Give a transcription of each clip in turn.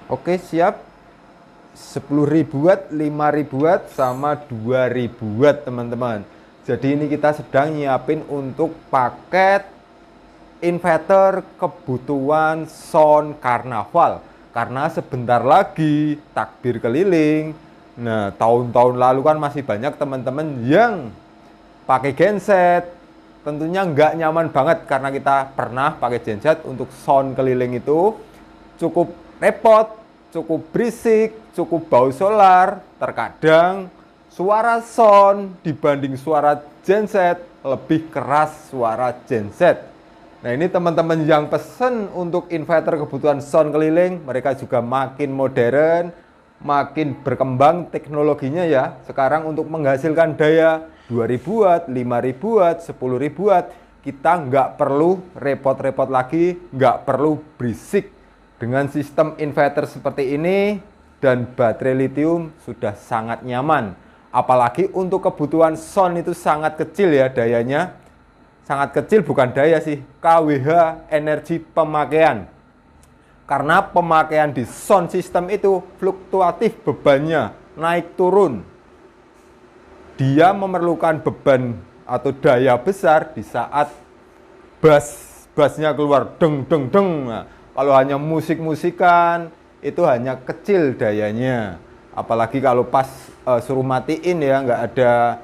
Oke, siap. 10.000 watt, 5.000 watt, sama 2.000 watt, teman-teman. Jadi ini kita sedang nyiapin untuk paket inverter kebutuhan sound karnaval. Karena sebentar lagi takbir keliling. Nah, tahun-tahun lalu kan masih banyak teman-teman yang pakai genset. Tentunya nggak nyaman banget karena kita pernah pakai genset untuk sound keliling itu cukup repot, cukup berisik, cukup bau solar. Terkadang suara sound dibanding suara genset lebih keras suara genset. Nah, ini teman-teman yang pesen untuk inverter kebutuhan sound keliling, mereka juga makin modern, makin berkembang teknologinya ya. Sekarang untuk menghasilkan daya 2.000 watt, 5.000 watt, 10.000 watt, kita nggak perlu repot-repot lagi, nggak perlu berisik. Dengan sistem inverter seperti ini dan baterai lithium sudah sangat nyaman. Apalagi untuk kebutuhan sound itu sangat kecil ya dayanya. Sangat kecil, bukan daya sih, kWh energi pemakaian. Karena pemakaian di sound system itu fluktuatif bebannya, naik turun. Dia memerlukan beban atau daya besar di saat bassnya keluar deng deng deng. Nah, kalau hanya musik-musikan itu hanya kecil dayanya. Apalagi kalau pas suruh matiin ya, nggak ada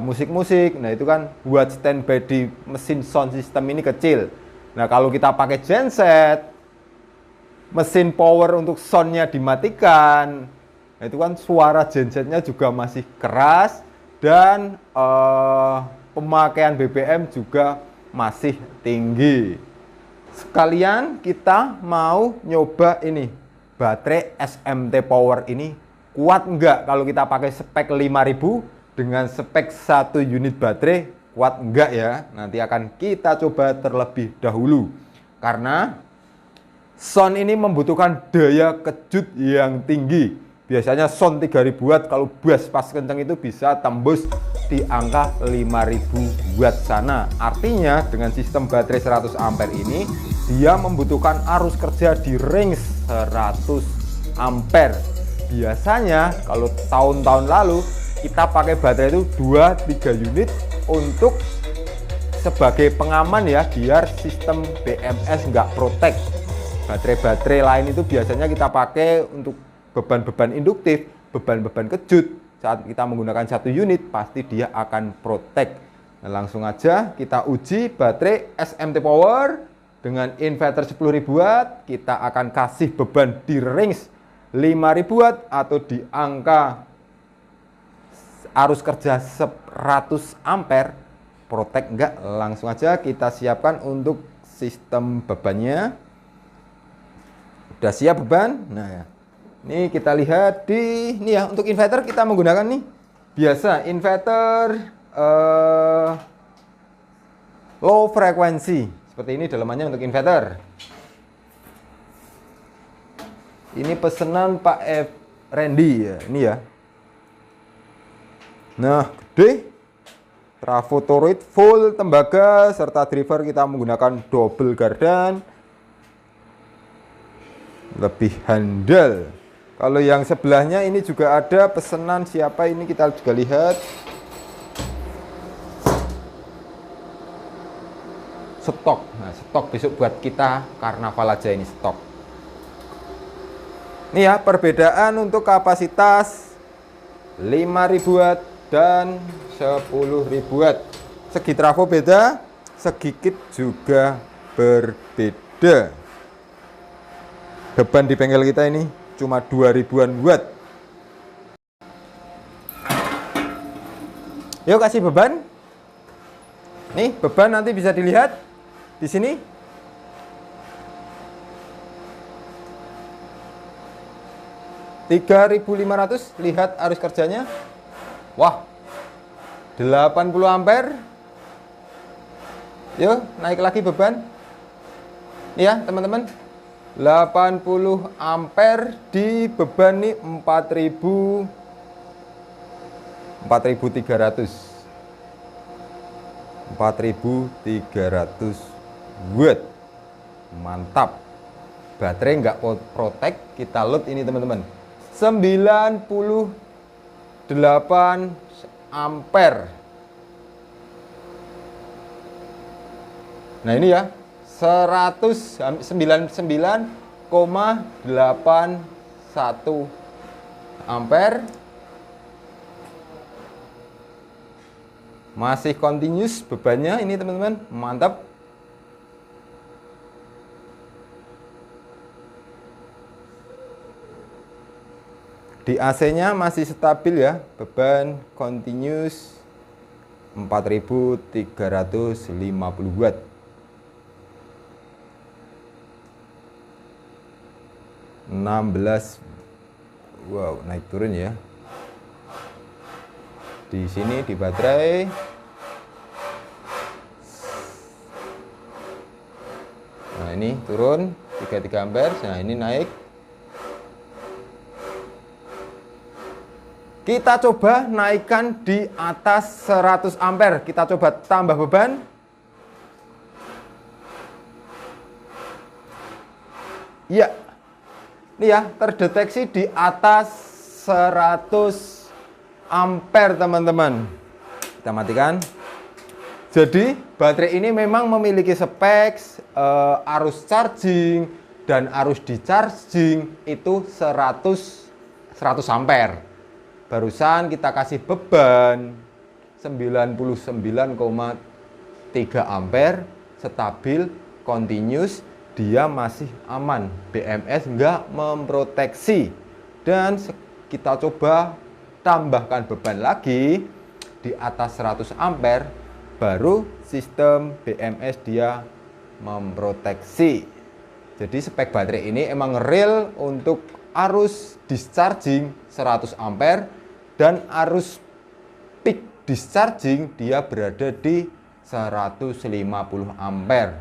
musik-musik. Nah, itu kan buat standby di mesin sound system ini kecil. Nah, kalau kita pakai genset, mesin power untuk soundnya dimatikan. Nah, itu kan suara gensetnya juga masih keras dan pemakaian BBM juga masih tinggi. Sekalian kita mau nyoba ini baterai SMT Power ini kuat enggak kalau kita pakai spek 5.000 dengan spek 1 unit baterai, kuat enggak ya? Nanti akan kita coba terlebih dahulu. Karena sound ini membutuhkan daya kejut yang tinggi. Biasanya sound 3.000 watt, kalau bass pas kenceng itu bisa tembus di angka 5.000 watt sana. Artinya dengan sistem baterai 100 ampere ini, dia membutuhkan arus kerja di range 100 ampere. Biasanya kalau tahun-tahun lalu kita pakai baterai itu 2-3 unit untuk sebagai pengaman ya, biar sistem BMS nggak protek. Baterai-baterai lain itu biasanya kita pakai untuk beban-beban induktif, beban-beban kejut. Saat kita menggunakan 1 unit, pasti dia akan protek. Nah, langsung aja kita uji baterai SMT Power dengan inverter 10.000 watt. Kita akan kasih beban di range 5.000 watt atau di angka arus kerja 100 ampere. Protek enggak? Langsung aja kita siapkan untuk sistem bebannya. Udah siap beban? Nah ya. Ini kita lihat di ini ya, untuk inverter kita menggunakan nih biasa inverter low frekuensi seperti ini dalamannya untuk inverter. Ini pesanan Pak F. Randy ya, ini ya. Nah, gede, trafo toroid full tembaga serta driver kita menggunakan double gardan, lebih handal. Kalau yang sebelahnya ini juga ada pesanan siapa ini, kita juga lihat. Stok. Nah, stok besok buat kita karnaval aja ini stok. Ini ya perbedaan untuk kapasitas 5.000 watt dan 10.000 watt. Segi trafo beda, segi kit juga berbeda. Beban di bengkel kita ini cuma 2.000-an watt. Yuk kasih beban. Nih beban nanti bisa dilihat di sini. (3.500) lihat arus kerjanya. Wah, 80 ampere. Yuk naik lagi beban. Ya teman-teman, 80 ampere di beban nih 4.300 watt. Mantap. baterai nggak protek, kita load ini teman-teman, 98 ampere. Nah ini ya, 199,81 ampere. Masih continuous bebannya ini teman-teman, mantap. Di AC-nya masih stabil ya, beban continuous 4350 watt. Wow, naik turun ya. Di sini di baterai nah ini turun 33 ampere. Nah ini naik. Kita coba naikkan di atas 100 ampere. Kita coba tambah beban. Iya. Ini ya, terdeteksi di atas 100 ampere teman-teman. Kita matikan. Jadi baterai ini memang memiliki spek arus charging dan arus di-charging itu 100 ampere. Barusan kita kasih beban 99,3 ampere, stabil, continuous, dia masih aman. BMS nggak memproteksi. Dan kita coba tambahkan beban lagi di atas 100 ampere, baru sistem BMS dia memproteksi. Jadi spek baterai ini emang real untuk arus discharging 100 ampere dan arus peak discharging dia berada di 150 ampere.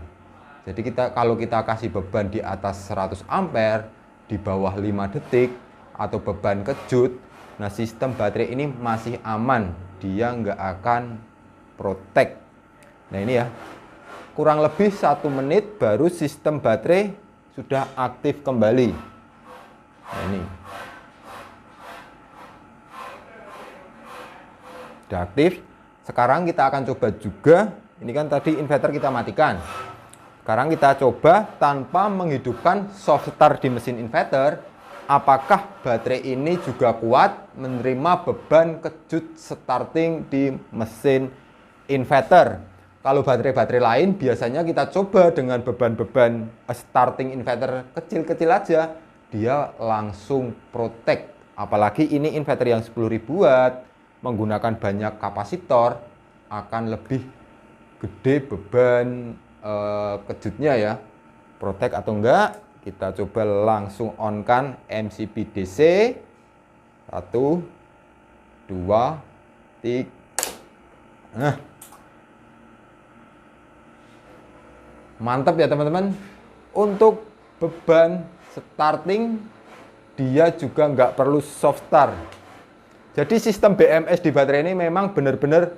Jadi kalau kita kasih beban di atas 100 ampere di bawah 5 detik atau beban kejut, nah sistem baterai ini masih aman, dia nggak akan protek. Nah ini ya, kurang lebih 1 menit baru sistem baterai sudah aktif kembali. Nah ini sudah aktif. Sekarang kita akan coba juga, ini kan tadi inverter kita matikan. Sekarang kita coba tanpa menghidupkan soft start di mesin inverter, apakah baterai ini juga kuat menerima beban kejut starting di mesin inverter. Kalau baterai-baterai lain biasanya kita coba dengan beban-beban starting inverter kecil-kecil aja, dia langsung protek. Apalagi ini inverter yang 10.000 watt, menggunakan banyak kapasitor, akan lebih gede beban kejutnya ya. Protek atau enggak, kita coba langsung on kan MCB DC. 1, 2, 3. Nah, mantap ya teman-teman. Untuk beban starting dia juga nggak perlu soft start. Jadi sistem BMS di baterai ini memang benar-benar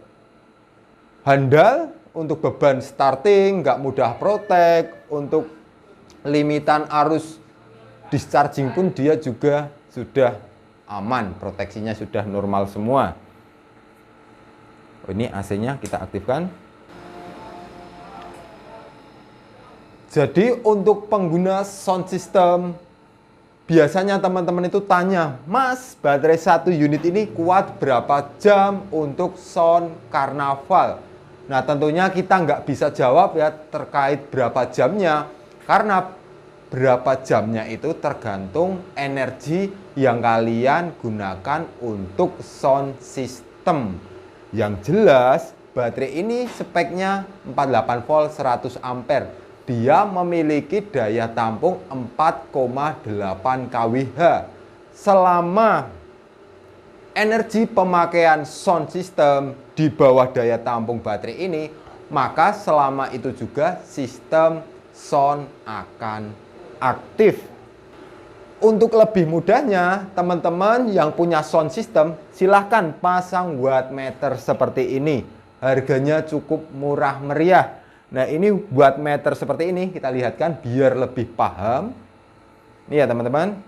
handal. Untuk beban starting nggak mudah protek. Untuk limitan arus discharging pun dia juga sudah aman, proteksinya sudah normal semua. Ini AC-nya kita aktifkan. Jadi untuk pengguna sound system, biasanya teman-teman itu tanya, Mas, baterai 1 unit ini kuat berapa jam untuk sound karnaval? Nah tentunya kita nggak bisa jawab ya terkait berapa jamnya, karena berapa jamnya itu tergantung energi yang kalian gunakan untuk sound system. Yang jelas baterai ini speknya 48 volt 100 ampere. Dia memiliki daya tampung 4,8 kWh. Selama energi pemakaian sound system di bawah daya tampung baterai ini, maka selama itu juga sistem sound akan aktif. Untuk lebih mudahnya, teman-teman yang punya sound system, silahkan pasang wattmeter seperti ini. Harganya cukup murah meriah. Nah ini wattmeter seperti ini, kita lihatkan biar lebih paham. Ini ya teman-teman.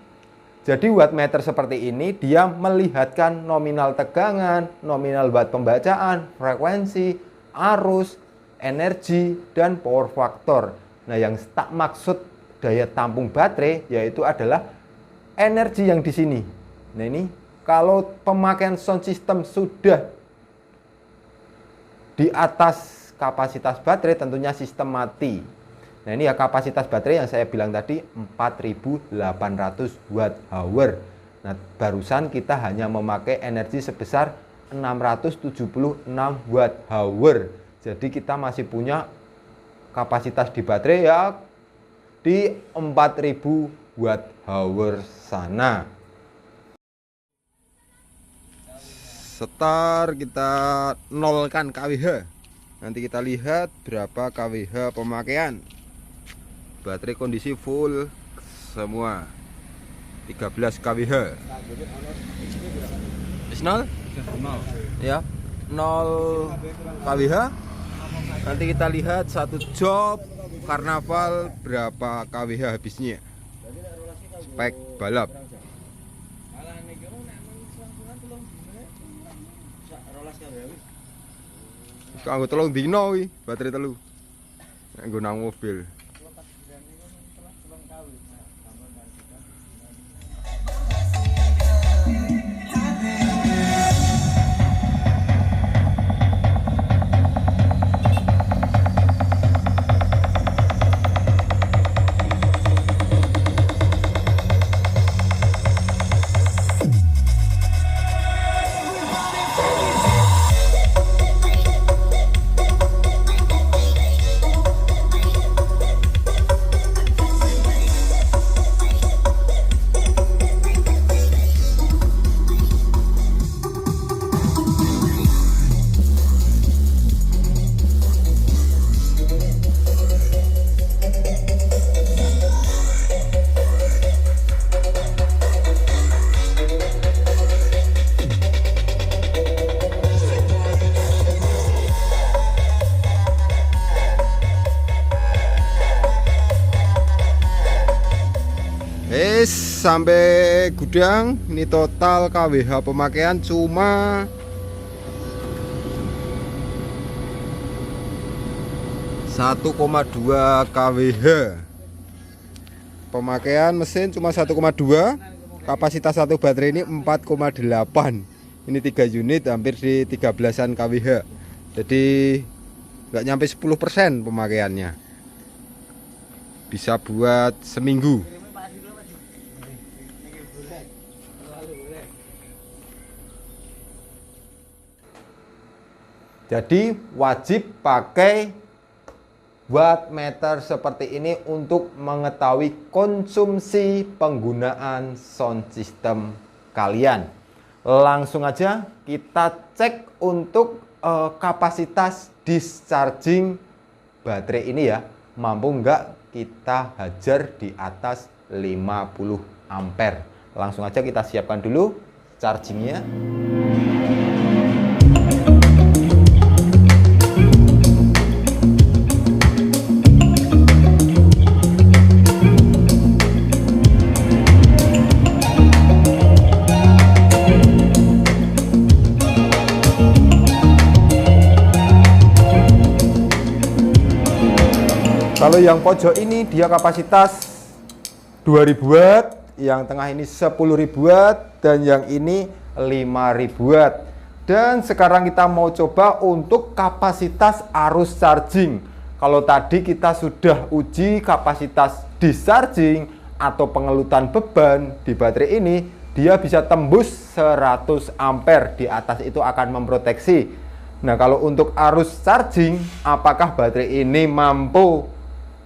Jadi wattmeter seperti ini dia melihatkan nominal tegangan, nominal watt pembacaan, frekuensi, arus, energi, dan power factor. Nah, yang tak maksud daya tampung baterai yaitu adalah energi yang di sini. Nah, ini kalau pemakaian sound system sudah di atas kapasitas baterai, tentunya sistem mati. Nah, ini ya kapasitas baterai yang saya bilang tadi 4800 watt hour. Nah, barusan kita hanya memakai energi sebesar 676 watt hour. Jadi kita masih punya kapasitas di baterai ya di 4000 watt hour sana. Start, kita nolkan kWh. Nanti kita lihat berapa kWh pemakaian. Baterai kondisi full semua 13 kWh. Nol? Ya, 0 kWh. Nanti kita lihat satu job karnaval berapa kWh habisnya. Spek balap. Kanggo tolong dino wi, baterai telu. Nek nggo nang mobil. Sampai gudang ini total kWh pemakaian cuma 1,2 kWh. Pemakaian mesin cuma 1,2. Kapasitas satu baterai ini 4,8. Ini 3 unit hampir di 13-an kWh. Jadi nggak nyampe 10% pemakaiannya. Bisa buat seminggu. Jadi wajib pakai wattmeter seperti ini untuk mengetahui konsumsi penggunaan sound system kalian. Langsung aja kita cek untuk kapasitas discharging baterai ini ya. Mampu nggak kita hajar di atas 50 ampere. Langsung aja kita siapkan dulu chargingnya. Kalau yang pojok ini dia kapasitas 2000 watt, yang tengah ini 10.000 watt, dan yang ini 5.000 watt. Dan sekarang kita mau coba untuk kapasitas arus charging. Kalau tadi kita sudah uji kapasitas discharging atau pengelutan beban di baterai ini, dia bisa tembus 100 ampere. Di atas itu akan memproteksi. Nah, kalau untuk arus charging, apakah baterai ini mampu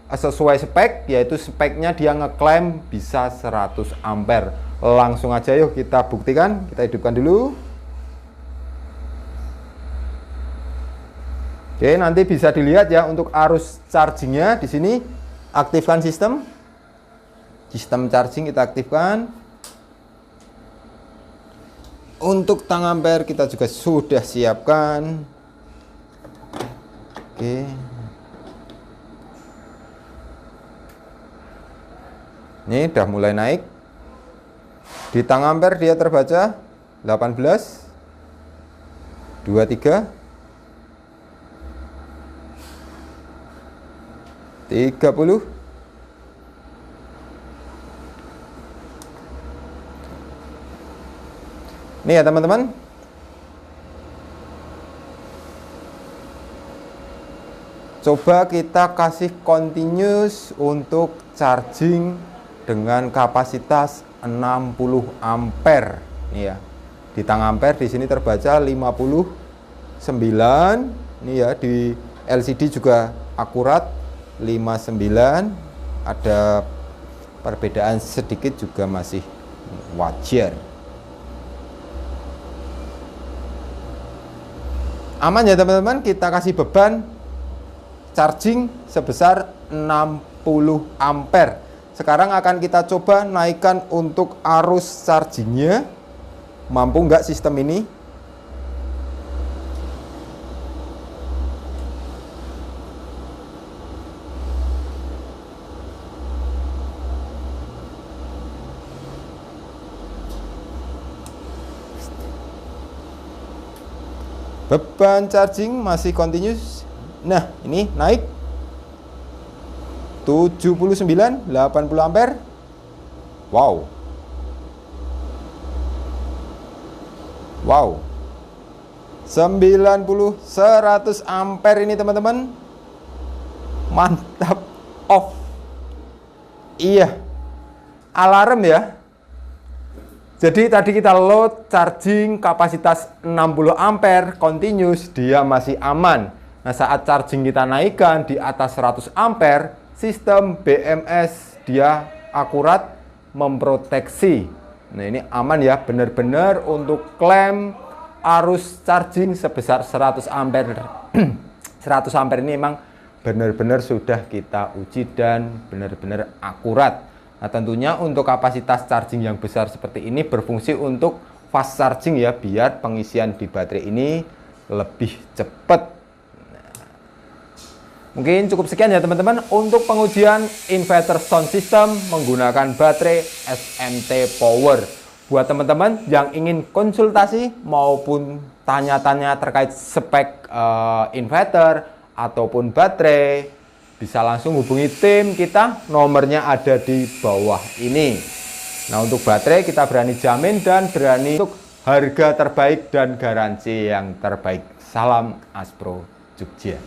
sesuai spek, yaitu speknya dia ngeklaim bisa 100 ampere. Langsung aja yuk kita buktikan. Kita hidupkan dulu. Oke, nanti bisa dilihat ya untuk arus chargingnya di sini. Aktifkan sistem charging, kita aktifkan. Untuk tang ampere kita juga sudah siapkan. Oke. Ini udah mulai naik. Di tang ampere dia terbaca 18, 23, 30. Ini ya teman-teman. Coba kita kasih continuous untuk charging dengan kapasitas 60 ampere. Nih ya. Di tang ampere di sini terbaca 59. Nih ya, di LCD juga akurat 59. Ada perbedaan sedikit juga masih wajar. Aman ya teman-teman, kita kasih beban charging sebesar 60 ampere. Sekarang akan kita coba naikkan untuk arus chargingnya. Mampu nggak sistem ini? Beban charging masih continuous. Nah, ini naik 79, 80 ampere. Wow. Wow. 90, 100 ampere ini teman-teman. Mantap. Off. Iya. Alarm ya. Jadi tadi kita load charging kapasitas 60 ampere continuous, dia masih aman. Nah, saat charging kita naikkan di atas 100 ampere, sistem BMS dia akurat memproteksi. Nah, ini aman ya, benar-benar untuk klaim arus charging sebesar 100 ampere. 100 ampere ini memang benar-benar sudah kita uji dan benar-benar akurat. Nah, tentunya untuk kapasitas charging yang besar seperti ini berfungsi untuk fast charging ya, biar pengisian di baterai ini lebih cepat. Mungkin cukup sekian ya teman-teman untuk pengujian inverter sound system menggunakan baterai SMT Power. Buat teman-teman yang ingin konsultasi maupun tanya-tanya terkait spek inverter ataupun baterai, bisa langsung hubungi tim kita, nomornya ada di bawah ini. Nah, untuk baterai kita berani jamin dan berani untuk harga terbaik dan garansi yang terbaik. Salam Aspro Jogja.